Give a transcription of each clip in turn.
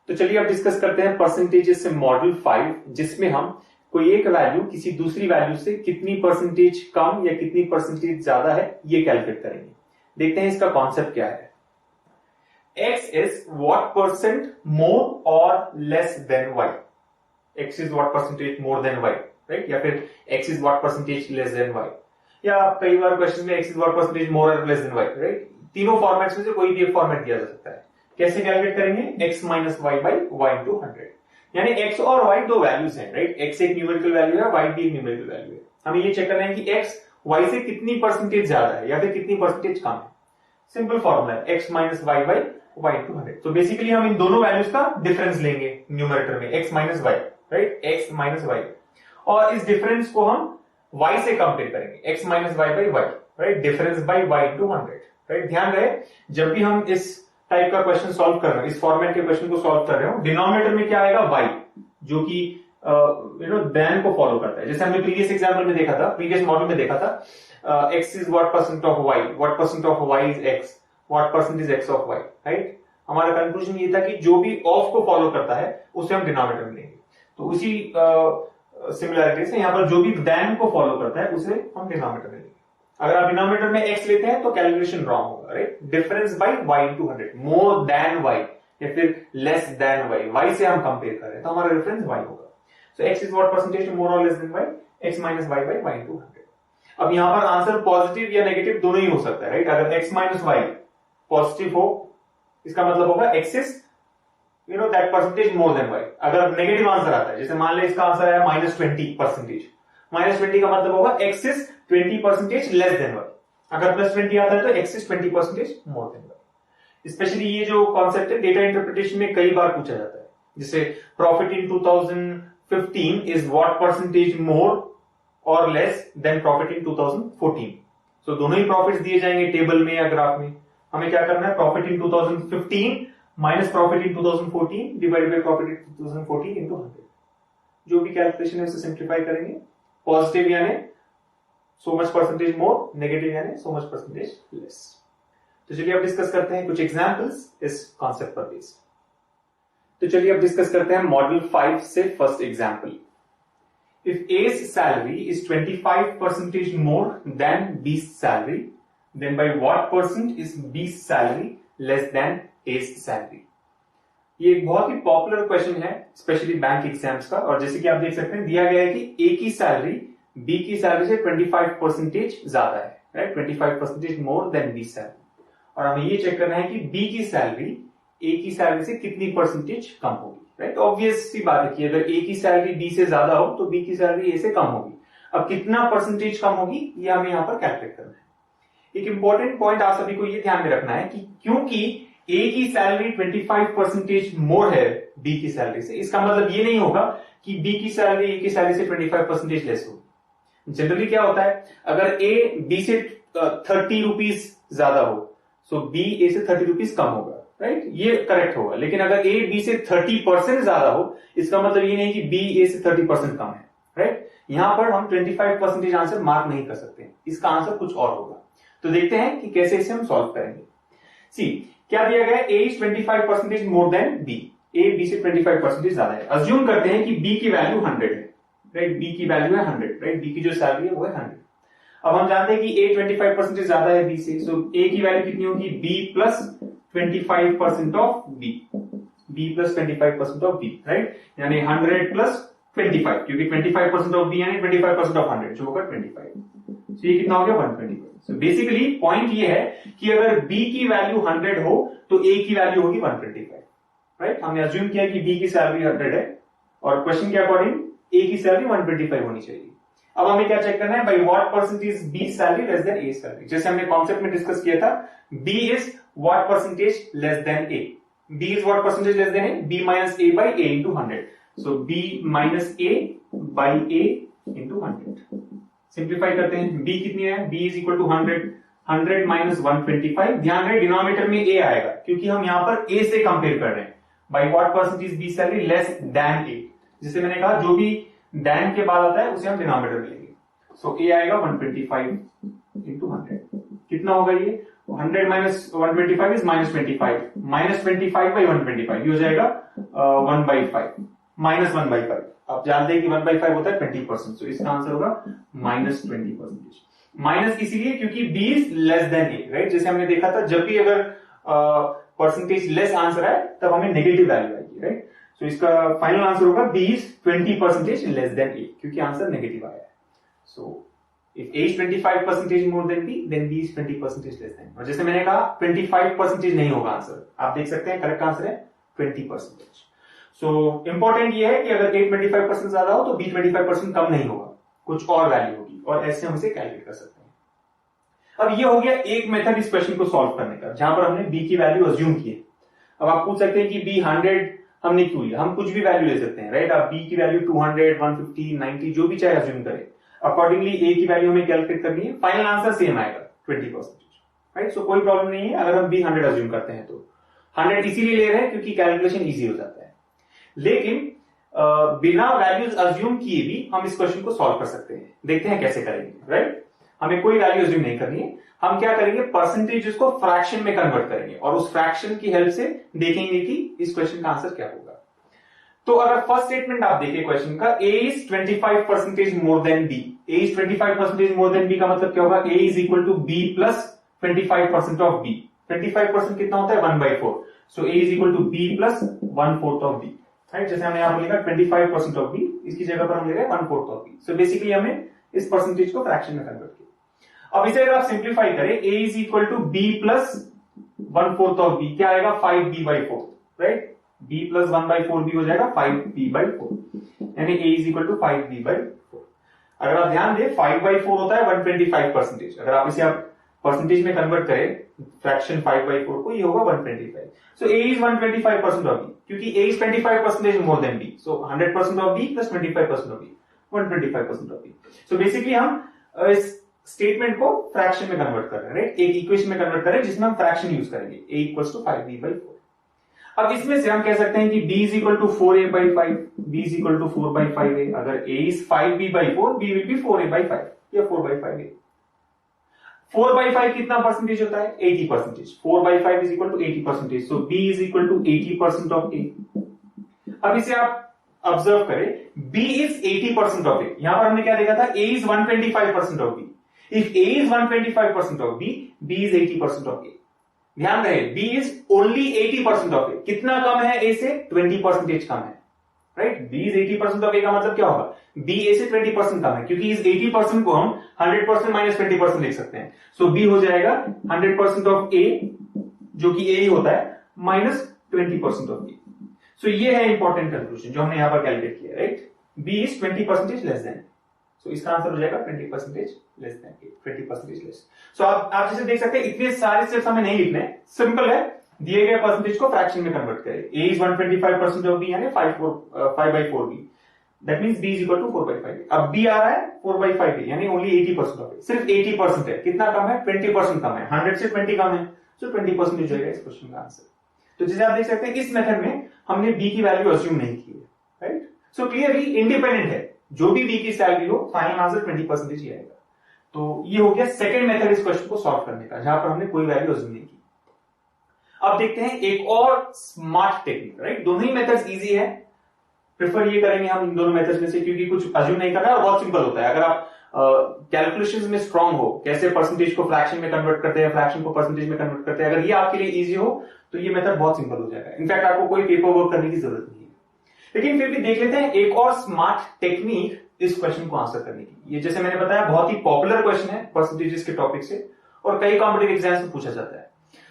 तो चलिए अब डिस्कस करते हैं परसेंटेजेस से मॉडल 5, जिसमें हम कोई एक वैल्यू किसी दूसरी वैल्यू से कितनी परसेंटेज कम या कितनी परसेंटेज ज्यादा है ये कैलकुलेट करेंगे। देखते हैं इसका कॉन्सेप्ट क्या है। x is what percent more or less than y? x is what percentage more than y, right? या फिर x is what percentage less than y, या कई बार क्वेश्चन में x is what percentage more or less than y, right? तीनों formats में से कोई भी एक फॉर्मेट दिया जा सकता है। कैसे कैलकुलेट करेंगे? x minus y by y into 100, यानी x और y दो वैल्यूज हैं, राइट? x एक न्यूमेरिकल वैल्यू है, y भी एक न्यूमेरिकल वैल्यू है। हमें ये चेक करना है कि x y से कितनी परसेंटेज ज्यादा है या फिर कितनी परसेंटेज कम है। सिंपल फॉर्मूला है x minus y by y into 100। तो बेसिकली हम इन दोनों वैल्यूज का डिफरेंस लेंगे न्यूमरेटर में, x minus y, right? x minus y, और इस डिफरेंस को हम y से कंपेयर करेंगे, x minus y by y, right? Difference by y into 100, right? ध्यान रहे जब भी हम इस टाइप का क्वेश्चन सॉल्व कर रहे हो, इस फॉर्मेट के क्वेश्चन को सॉल्व कर रहे हो, डिनोमिनेटर में क्या आएगा? y, जो कि देन को फॉलो करता है। जैसे हमने प्रीवियस एग्जांपल में देखा था, प्रीवियस मॉडल में देखा था, x is what percent of y, what percent of y is x, what percent is x of y, right? हमारा कंक्लूजन ये था कि जो भी ऑफ को फॉलो करता है उसे हम डिनोमिनेटर में लेंगे। तो उसी सिमिलरिटी से यहाँ पर जो भी देन को फॉलो करता है उसे हम डिनोमिनेटर में लेंगे। अगर आप डिनोमिनेटर में x लेते हैं तो कैलकुलेशन रॉन्ग होगा, right? Difference by y into 100, more than y या फिर लेस देन y, y से हम कंपेयर कर रहे हैं तो हमारा रेफरेंस y होगा। So x is what percentage more और less than y, x minus y by y into 100। अब यहाँ पर आंसर पॉजिटिव या नेगेटिव दोनों ही हो सकता है, राइट? अगर x माइनस वाई पॉजिटिव हो इसका मतलब होगा x is that percentage more than y। अगर नेगेटिव आंसर आता है, जैसे मान ले इसका आंसर है माइनस 20%, माइनस 20 का मतलब होगा x is 20% less than y। अगर प्लस 20 आता है तो x is 20% more than y। Specially ये जो कॉन्सेप्ट है डेटा इंटरप्रिटेशन में कई बार पूछा जाता है, जैसे profit in 2015 is what percentage more और लेस देन प्रॉफिट इन 2014। सो दोनों ही प्रॉफिट्स दिए जाएंगे टेबल में या ग्राफ में। हमें क्या करना है? Profit in 2015 minus profit in 2014 divided by profit in 2014 into 100। जो भी कैलकुलेशन है उसे सिंप्लीफाई करेंगे। पॉजिटिव यानी सो मच परसेंटेज मोर, नेगेटिव यानी सो मच परसेंटेज लेस। तो चलिए अब डिस्कस करते हैं कुछ एग्जांपल्स इस कॉन्सेप्ट पर बेस्ड। तो चलिए अब डिस्कस करते हैं मॉडल 5 से first example. If A's salary is 25% more than B's salary, then by what percent is B's salary less than A's salary? ये एक बहुत ही पॉपुलर क्वेश्चन है स्पेशली बैंक एग्जाम्स का, और जैसे कि आप देख सकते हैं दिया गया है कि A की सैलरी B की सैलरी से 25% ज्यादा है, right? 25% more than B salary, और हमें ये चेक करना है कि B की सैलरी A की सैलरी से कितनी परसेंटेज कम होगी, राइट? ऑब्वियस सी बात है कि अगर A की सैलरी B से ज्यादा हो तो B की सैलरी A से कम होगी। अब कितना परसेंटेज कम होगी ये हमें यहां पर कैलकुलेट करना है। एक इंपॉर्टेंट पॉइंट आप सभी को ये ध्यान में रखना है कि क्योंकि A की सैलरी 25% मोर है B की सैलरी से, इसका मतलब ये नहीं होगा कि B की सैलरी A की सैलरी से 25% लेस होगी। जनरली क्या होता है, अगर A B से 30 रुपीज ज्यादा हो सो B A से 30 रुपीज कम होगा, राइट? ये करेक्ट होगा। लेकिन अगर A B से 30% ज्यादा हो इसका मतलब ये नहीं कि B A से 30% कम है, राइट? यहां पर हम 25% आंसर मार्क नहीं कर सकते, इसका आंसर कुछ और होगा। तो देखते हैं कि कैसे इसे हम सॉल्व करेंगे। सी क्या दिया गया है? A is 25% more than B, A B से 25% ज्यादा है। अज्यूम करते हैं कि B की वैल्यू 100 है, राइट? B की वैल्यू है 100, राइट? B की जो सैलरी है वो है 100। अब हम जानते हैं कि A 25% ज्यादा है B से, सो A की वैल्यू कितनी होगी? B plus 25% of B, B plus 25% of B, right? यानी 100 प्लस 25, क्योंकि 25% ऑफ B यानी 25% ऑफ 100 जो होगा 25। तो ये कितना हो गया? 125। सो बेसिकली पॉइंट ये है कि अगर B की वैल्यू 100 हो तो A की वैल्यू होगी 125, राइट? हमने अज्यूम किया कि B की सैलरी 100 है और क्वेश्चन के अकॉर्डिंग A की सैलरी 125 होनी चाहिए। अब हमें क्या चेक करना है? By what percentage B salary less than A salary. जैसे हमने कॉन्सेप्ट में डिस्कस किया था, B is what percentage less than A, B is what percentage less than A, B minus A by A into 100। So B minus A by A into 100। Simplify करते हैं, B कितनी है? B is equal to 100 minus 125। ध्यान रहे denominator में A आएगा क्योंकि हम यहां पर A से कंपेयर कर रहे हैं। By what percentage B salary less than A, जिसे मैंने कहा जो भी देन के बाद आता है उसे हम डिनोमिनेटर में लेंगे। सो A आएगा 125 इंटू 100। कितना होगा ये? 100 माइनस 125 इज -25, -25/125 ये हो जाएगा 1/5 -1/5। आप जानते हैं कि 1/5 होता है 20%, तो इसका आंसर होगा -20%। माइनस इसीलिए क्योंकि b is less than a, right. जैसे हमने देखा था जब भी अगर परसेंटेज लेस आंसर है तब हमें नेगेटिव वैल्यू आएगी, राइट। सो इसका फाइनल आंसर होगा b is 20% less than a, क्योंकि आंसर नेगेटिव आया है। सो if a is 25% more than b, then b is 20% less than। और जैसे मैंने कहा 25% नहीं होगा आंसर, आप देख सकते हैं करेक्ट आंसर है 20%। सो इंपॉर्टेंट ये है कि अगर a 25% ज्यादा हो तो b 25% कम नहीं होगा, कुछ और वैल्यू होगी, और ऐसे हम इसे कैलकुलेट कर सकते हैं। अब ये हो गया एक मेथड इस क्वेश्चन को सॉल्व करने का, जहां पर हमने b की वैल्यू अज्यूम की है। अब आप पूछ सकते हैं कि b 100 हमने क्यों लिया, हम कुछ भी वैल्यू ले सकते हैं, राइट। आप b की वैल्यू 200, 150, 90 जो भी चाहे अज्यूम करें, अकॉर्डिंगली a की वैल्यू हमें कैलकुलेट करनी है, फाइनल आंसर सेम आएगा 20%, राइट। सो कोई प्रॉब्लम नहीं है अगर हम b 100 अज्यूम करते हैं तो 100 इसीलिए ले रहे हैं क्योंकि कैलकुलेशन इजी हो जाता है। लेकिन बिना वैल्यूज अज्यूम किए भी हम इस क्वेश्चन को सॉल्व कर सकते हैं, देखते हैं कैसे करेंगे, राइट। हमें कोई वैल्यू अज्यूम नहीं करनी है, हम क्या करेंगे परसेंटेज को फ्रैक्शन में कन्वर्ट करेंगे और उस फ्रैक्शन की हेल्प से देखेंगे कि इस क्वेश्चन का आंसर क्या होगा। तो अगर फर्स्ट स्टेटमेंट आप देखें क्वेश्चन का, a is 25% more than b, a is 25% more than b का मतलब क्या होगा, a is equal to b plus 25% of b। 25% कितना होता है 1/4, so a is equal to b plus 1/4 of b, right. जैसे हमने यहां पर लिखा 25% ऑफ b, इसकी जगह पर हम ले रहे हैं 1/4 ऑफ b। सो बेसिकली हमने इस परसेंटेज को फ्रैक्शन में कन्वर्ट किया। अब इसे अगर आप सिंप्लीफाई करें, a is equal to b plus 1/4 of b, क्या आएगा 5b/4, right. b plus 1/4b हो जाएगा 5b/4, यानी a is equal to 5b/4। अगर आप ध्यान दें 5/4 होता है 125%, अगर आप इसे आप परसेंटेज में कन्वर्ट करें फ्रैक्शन 5/4 को, ये होगा 125। सो a इज 125% ऑफ b, क्योंकि a is 25% more than b, so 100% of b plus 25% of b, 125% of b। So basically हम इस स्टेटमेंट को फ्रैक्शन में कन्वर्ट कर रहे हैं, राइट। एक इक्वेशन में कन्वर्ट कर रहे हैं जिसमें हम फ्रैक्शन यूज करेंगे, a इक्वल्स टू 5b/4। अब इसमें से हम कह सकते हैं कि b is equal to 4a/5, b is equal to 4/5a। अगर a is 5b/4, b will be 4a/5 या 4/5a। 4/5 कितना परसेंटेज होता है 80%, 4/5 is equal to 80%, so b is equal to 80% of a। अब इसे आप ऑब्जर्व करें, b इज 80% ऑफ a, यहां पर हमने क्या देखा था a is 125% of b। If a is 125% of b, b is 80% of a। ध्यान रहे b is only 80% of a, कितना कम है a से 20% कम है, right. b is 80% of a का मतलब क्या होगा, b a से 20% कम है, क्योंकि इस 80% को हम 100% माइनस 20% लिख सकते हैं। सो b हो जाएगा 100% ऑफ a, जो कि a ही होता है, माइनस 20% ऑफ b। सो ये है इंपॉर्टेंट कंक्लूजन जो हमने यहां पर कैलकुलेट किया, right. b is 20% less than, so इसका आंसर हो जाएगा 20% less than a, 20% less. So आप जैसे देख सकते हैं इतने सारे स्टेप्स हमें नहीं लिखने, सिंपल है, दिए गए परसेंटेज को फ्रैक्शन में कन्वर्ट करें। a इज 125% ऑफ b, यानी 5/4b, that means b is equal to 4/5। अब b आ रहा है 4/5, यानी ओनली 80% ऑफ it, सिर्फ 80% है, कितना कम है 20% कम है, 100 से 20 कम है, सो 20% हो जाएगा इस क्वेश्चन का आंसर। तो जैसे आप देख सकते हैं इस मेथड में हमने b की वैल्यू अज्यूम नहीं की है, राइट। सो क्लियरली इंडिपेंडेंट है, जो भी b की सैलरी हो फाइनल आंसर 20% ही आएगा। तो ये हो गया सेकंड मेथड इस क्वेश्चन को सॉल्व करने का, जहां पर हमने कोई वैल्यू अज्यूम नहीं की। अब देखते हैं एक और स्मार्ट टेक्निक, राइट। दोनों ही मेथड्स इजी है, प्रेफर ये करेंगे हम इन दोनों मेथड्स में से, क्योंकि कुछ अज्यूम नहीं करना है और बहुत सिंपल होता है। अगर आप कैलकुलेशंस में स्ट्रांग हो, कैसे परसेंटेज को फ्रैक्शन में कन्वर्ट करते हैं, फ्रैक्शन को परसेंटेज में कन्वर्ट करते हैं, अगर ये आपके लिए इजी हो तो ये मेथड बहुत सिंपल हो जाएगा। इनफैक्ट आपको कोई पेपर वर्क करने की जरूरत नहीं है। लेकिन फिर भी देख लेते हैं एक और स्मार्ट टेक्निक इस क्वेश्चन को आंसर करने की। ये जैसे मैंने बताया बहुत ही पॉपुलर क्वेश्चन है परसेंटेजेस के टॉपिक से, और कई कॉम्पिटिटिव एग्जाम्स में पूछा जाता है।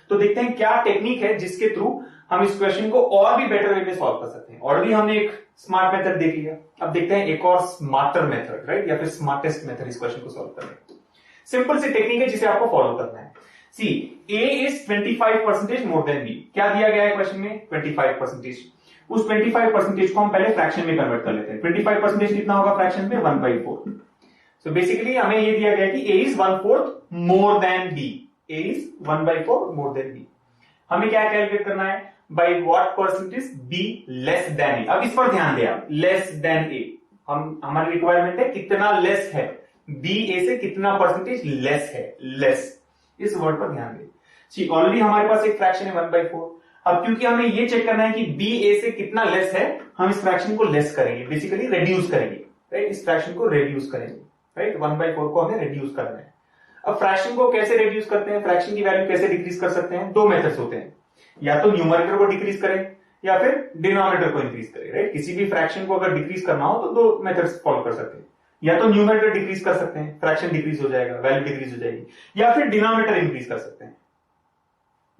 तो देखते हैं क्या टेक्निक है जिसके थ्रू हम इस क्वेश्चन को और भी बेटर वे में सॉल्व कर सकते हैं। ऑलरेडी हमने एक स्मार्ट मेथड देख लिया, अब देखते हैं एक और स्मार्टर मेथड, राइट, या फिर स्मार्टेस्ट मेथड इस क्वेश्चन को सॉल्व करने। सिंपल सी टेक्निक है जिसे आपको फॉलो करना है। सी a is 25% more than b, क्या दिया गया है क्वेश्चन में 25%। उस 25% को हम पहले फ्रैक्शन में कन्वर्ट कर लेते हैं। 25% कितना होगा फ्रैक्शन में 1/4। सो बेसिकली हमें ये दिया गया कि a is 1/4 more than b, a is 1/4 more than b। हमें क्या कैलकुलेट करना है, by what percentage b less than a। अब इस पर ध्यान दें आप, लेस देन a, हमारी रिक्वायरमेंट है कितना लेस है, b a से कितना परसेंटेज लेस है, लेस, इस वर्ड पर ध्यान दें। जी ऑलरेडी हमारे पास एक फ्रैक्शन है 1/4। अब क्योंकि हमें ये चेक करना है कि b a से कितना लेस है, हम इस फ्रैक्शन को लेस करेंगे, बेसिकली रिड्यूस करेंगे, राइट। इस फ्रैक्शन को रिड्यूस करेंगे, राइट। 1/4 को हमें रिड्यूस करना है। अब फ्रैक्शन को कैसे रिड्यूस करते हैं, फ्रैक्शन की वैल्यू कैसे डिक्रीज कर सकते हैं? दो मेथड्स होते हैं, या तो न्यूमरेटर को डिक्रीज करें या फिर डिनोमिनेटर को इंक्रीज करें, राइट। किसी भी फ्रैक्शन को अगर डिक्रीज करना हो तो दो मेथड्स फॉलो कर सकते हैं, या तो न्यूमरेटर डिक्रीज कर सकते हैं, फ्रैक्शन डिक्रीज हो जाएगा, वैल्यू डिक्रीज हो जाएगी, या फिर डिनोमिनेटर इंक्रीज कर सकते हैं।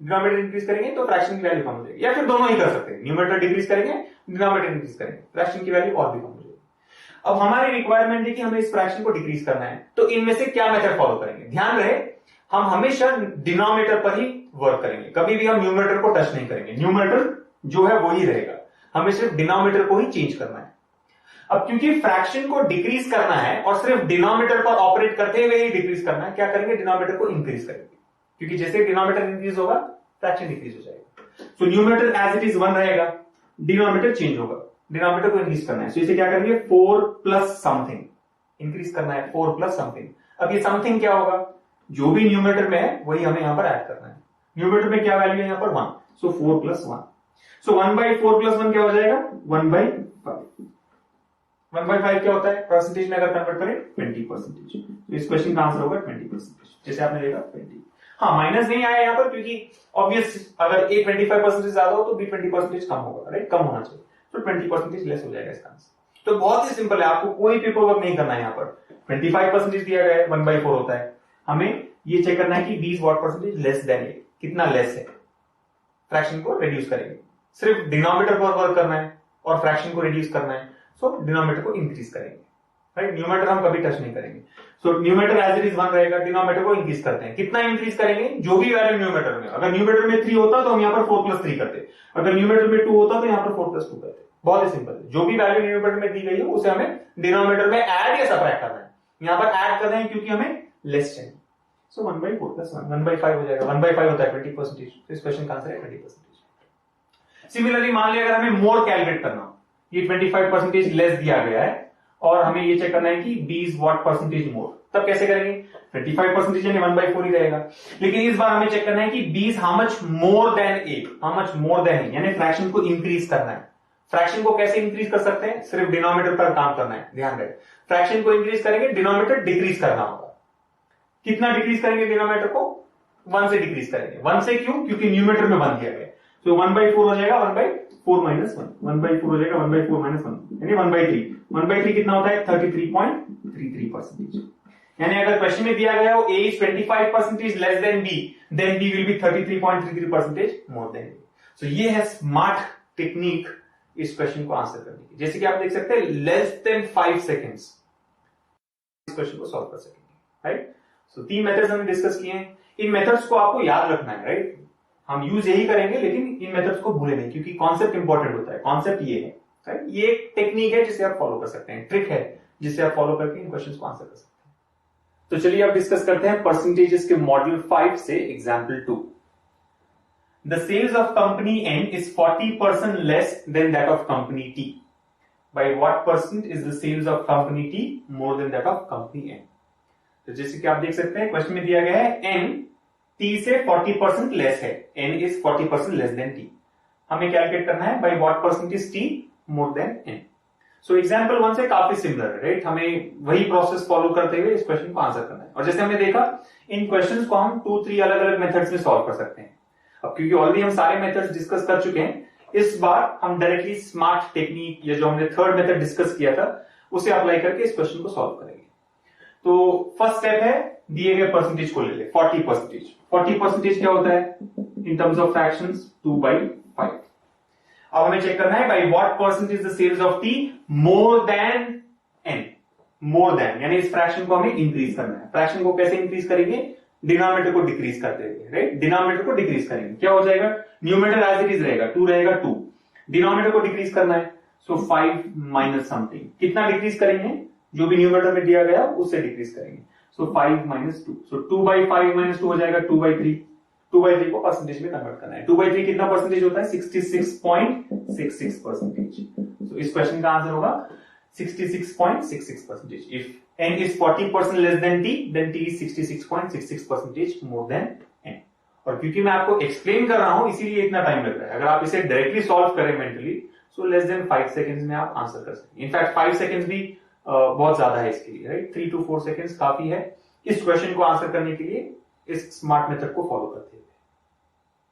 डिनोमिनेटर इंक्रीज करेंगे तो फ्रैक्शन की वैल्यू कम हो जाएगी, या फिर दोनों ही कर सकते हैं, न्यूमरेटर डिक्रीज करेंगे, डिनोमिनेटर इंक्रीज करेंगे, फ्रैक्शन की वैल्यू और भी कम हो जाएगी। अब हमारी रिक्वायरमेंट है कि हमें इस फ्रैक्शन को डिक्रीज करना है, तो इनमें से क्या मेथड फॉलो करेंगे? ध्यान रहे हम हमेशा डिनोमिनेटर पर ही वर्क करेंगे, कभी भी हम न्यूमरेटर को टच नहीं करेंगे। न्यूमरेटर जो है वही रहेगा, हमें सिर्फ डिनोमिनेटर को ही चेंज करना है। अब क्योंकि फ्रैक्शन को डिक्रीज करना है और सिर्फ डिनोमिनेटर पर ऑपरेट करते हुए ही डिक्रीज करना है, क्या करेंगे? डिनोमिनेटर को इंक्रीज करेंगे, क्योंकि जैसे डिनोमिनेटर इंक्रीज होगा फ्रैक्शन डिक्रीज हो जाएगा। तो न्यूमरेटर एज इट इज 1 रहेगा, डिनोमिनेटर चेंज होगा, डिनोमिनेटर को इंक्रीज करना है, तो इसे क्या करेंगे? 4 प्लस समथिंग इंक्रीज करना है, 4 प्लस समथिंग। अब ये समथिंग क्या होगा? जो भी न्यूमरेटर में है वही हमें यहां पर ऐड करना है। न्यूमरेटर में क्या वैल्यू है यहां पर? 1, सो 4 प्लस 1। सो 1/4 प्लस 1 क्या हो जाएगा? 1/5। 1/5 क्या होता है परसेंटेज में अगर कन्वर्ट करें? 20%। तो इस क्वेश्चन का आंसर होगा 20%, जैसे आपने देखा 20। हाँ, माइनस नहीं आया यहां पर, क्योंकि ऑब्वियस अगर a 25% ज्यादा हो तो b 20% कम होगा, राइट, कम होना चाहिए, तो 20% लेस हो जाएगा इसका आंसर। तो बहुत ही सिंपल है, आपको कोई पेपर वर्क नहीं करना है। यहां पर 25% दिया गया है, 1/4 होता है, हमें ये चेक करना है कि 20 वॉट परसेंटेज लेस देन ए, कितना लेस है। फ्रैक्शन को रिड्यूस करेंगे, सिर्फ डिनोमिनेटर पर वर्क करना है और फ्रैक्शन को रिड्यूस करना है, सो डिनोमिनेटर को इंक्रीज करेंगे, राइट। न्यूमरेटर हम कभी टच नहीं करेंगे, so numerator as it is 1 रहेगा, डिनोमिनेटर को इंक्रीज करते हैं। कितना इंक्रीज करेंगे? जो भी वैल्यू न्यूमरेटर में, अगर न्यूमरेटर में 3 होता तो हम यहाँ पर 4 प्लस 3 करते, अगर न्यूमरेटर में 2 होता तो यहाँ पर 4 प्लस 2 करते। बहुत ही सिंपल है, जो भी वैल्यू न्यूमरेटर में दी गई है उसे हमें डिनोमिनेटर में ऐड या सबट्रैक्ट करना है। यहाँ पर ऐड कर रहे हैं क्योंकि हमें लेस चाहिए, सो 1/4 प्लस 1 1/5 हो जाएगा। 1/5 होता है 20%, तो इस क्वेश्चन का आंसर है 20%। सिमिलरली मान लिया अगर हमें मोर कैलकुलेट करना, ये 25% लेस दिया गया है और हमें ये चेक करना है कि 20 वॉट परसेंटेज मोर, तब कैसे करेंगे? 25% यानी 1/4 ही रहेगा, लेकिन इस बार हमें चेक करना है कि 20 how much more than A, how much more than A, यानी फ्रैक्शन को इंक्रीज करना है। फ्रैक्शन को कैसे इंक्रीज कर सकते हैं? सिर्फ डिनोमिनेटर पर काम करना है, ध्यान रहे। फ्रैक्शन को इंक्रीज करेंगे, डिनोमिनेटर डिक्रीज करना होगा। कितना डिक्रीज करेंगे डिनोमिनेटर को? 1 से डिक्रीज करेंगे। 1 से क्यों? क्योंकि न्यूमरेटर में 1 दिया गया, तो 1/4 हो जाएगा 1/4 माइनस 1, 1/4 हो जाएगा 1/4 माइनस 1 यानी 1/3। 1/3 कितना होता है? 33.33%। यानी अगर क्वेश्चन में दिया गया हो a is 25% less than b, then b will be 33.33% more than a। सो ये है स्मार्ट टेक्निक इस क्वेश्चन को आंसर करने की। जैसे कि आप देख सकते हैं लेस देन 5 सेकेंड्स इस क्वेश्चन को सॉल्व कर सकेंगे, राइट। सो 3 मेथड्स हमने डिस्कस किए हैं, इन मेथड्स को आपको याद रखना है, राइट। हम यूज यही करेंगे, लेकिन इन मेथड्स को भूले नहीं, क्योंकि कॉन्सेप्ट इंपॉर्टेंट होता है। कॉन्सेप्ट ये है, राइट, ये एक टेक्निक है जिसे आप फॉलो कर सकते हैं, ट्रिक है जिसे आप फॉलो करके इन क्वेश्चंस को आंसर कर सकते हैं। तो चलिए अब डिस्कस करते हैं परसेंटेजेस के मॉड्यूल 5 से example 2। The sales of company N is 40% less than that of company T. By what percent is the sales of company T more than that of company N? तो जैसे कि आप देख सकते हैं क्वेश्चन में दिया गया है N T से 40% लेस है, N is 40% less than T। हमें कैलकुलेट करना है by what percent is T more than N। So example 1 से काफी सिमिलर है, राइट। हमें वही प्रोसेस फॉलो करते हुए इस क्वेश्चन को आंसर करना है, और जैसे हमने देखा इन क्वेश्चंस को हम 2-3 अलग अलग मेथड्स में सॉल्व कर सकते हैं। अब क्योंकि ऑलरेडी हम सारे मेथड्स डिस्कस कर चुके हैं, इस बार हम डायरेक्टली स्मार्ट टेक्निक या जो हमने थर्ड मेथड डिस्कस किया था उसे अप्लाई करके इस क्वेश्चन को सॉल्व करेंगे। तो फर्स्ट स्टेप है दिए गए परसेंटेज को ले ले, 40%। 40% क्या होता है इन टर्म्स ऑफ फ्रैक्शंस? 2/5। अब हमें चेक करना है by what percent is the sales of T more than N. More than यानी इस फ्रैक्शन को हमें इंक्रीज करना है। फ्रैक्शन को कैसे इंक्रीज करेंगे? डिनोमिनेटर को डिक्रीज करते हुए, राइट। डिनोमिनेटर को डिक्रीज करेंगे, क्या हो जाएगा? न्यूमरेटर एज इट इज रहेगा, 2 रहेगा 2। डिनोमिनेटर को डिक्रीज करना है, सो 5 माइनस समथिंग। कितना डिक्रीज करेंगे? जो भी न्यूमरेटर में दिया गया उससे डिक्रीज करेंगे, सो 5 माइनस 2, सो 2/5 माइनस 2 हो जाएगा 2/3। 2/3 को परसेंटेज में कन्वर्ट करना है। 2/3 कितना परसेंटेज होता है? 66.66%। सो इस क्वेश्चन का आंसर होगा 66.66%। If n is 40% less than t, then t is 66.66% more than n। और क्योंकि मैं आपको एक्सप्लेन कर रहा हूं इसीलिए इतना टाइम लग रहा है। अगर आप इसे डायरेक्टली सॉल्व करें mentally, so less than 5 seconds में आप आंसर कर सकते हैं। इनफैक्ट 5 सेकेंड्स भी बहुत ज्यादा है इसके लिए, राइट। 3 to 4 सेकेंड्स काफी है इस क्वेश्चन को आंसर करने के लिए। इस स्मार्ट मेथड को फॉलो करते हैं।